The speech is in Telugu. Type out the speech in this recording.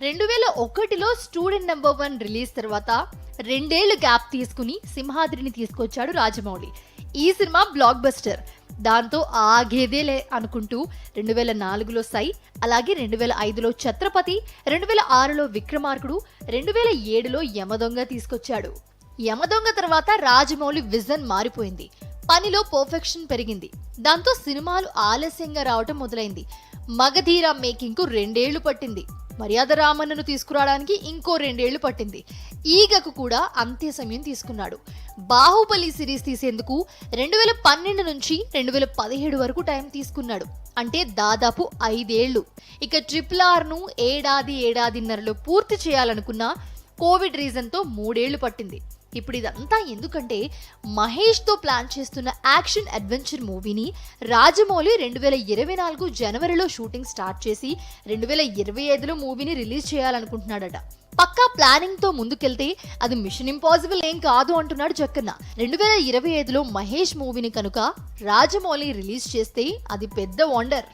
2001లో స్టూడెంట్ నెంబర్ 1 రిలీజ్ తర్వాత 2 ఏళ్లు గ్యాప్ తీసుకుని సింహాద్రిని తీసుకొచ్చాడు రాజమౌళి. ఈ సినిమా బ్లాక్ బస్టర్. దాంతో ఆగేదేలే అనుకుంటూ 2004లో సై, అలాగే 2005లో ఛత్రపతి, 2006లో విక్రమార్కుడు, 2007లో యమదొంగ తీసుకొచ్చాడు. యమదొంగ తర్వాత రాజమౌళి విజన్ మారిపోయింది. పనిలో పర్ఫెక్షన్ పెరిగింది. దాంతో సినిమాలు ఆలస్యంగా రావటం మొదలైంది. మగధీర మేకింగ్ కు 2 ఏళ్లు పట్టింది. మర్యాద రామన్నను తీసుకురావడానికి ఇంకో 2 ఏళ్లు పట్టింది. ఈగకు కూడా అంతే సమయం తీసుకున్నాడు. బాహుబలి సిరీస్ తీసేందుకు 2012 నుంచి 2017 వరకు టైం తీసుకున్నాడు. అంటే దాదాపు 5 ఏళ్లు. ఇక RRR ను ఏడాదిన్నరలో పూర్తి చేయాలనుకున్న కోవిడ్ రీజన్ తో 3 ఏళ్లు పట్టింది. ఇప్పుడు ఇదంతా ఎందుకంటే మహేష్ తో ప్లాన్ చేస్తున్న యాక్షన్ అడ్వెంచర్ మూవీని రాజమౌళి 2024 జనవరిలో షూటింగ్ స్టార్ట్ చేసి 2025లో మూవీని రిలీజ్ చేయాలనుకుంటున్నాడట. పక్కా ప్లానింగ్ తో ముందుకెళ్తే అది మిషన్ ఇంపాసిబుల్ ఏం కాదు అంటున్నాడు జక్కన్న. 2025లో మహేష్ మూవీని కనుక రాజమౌళి రిలీజ్ చేస్తే అది పెద్ద వండర్.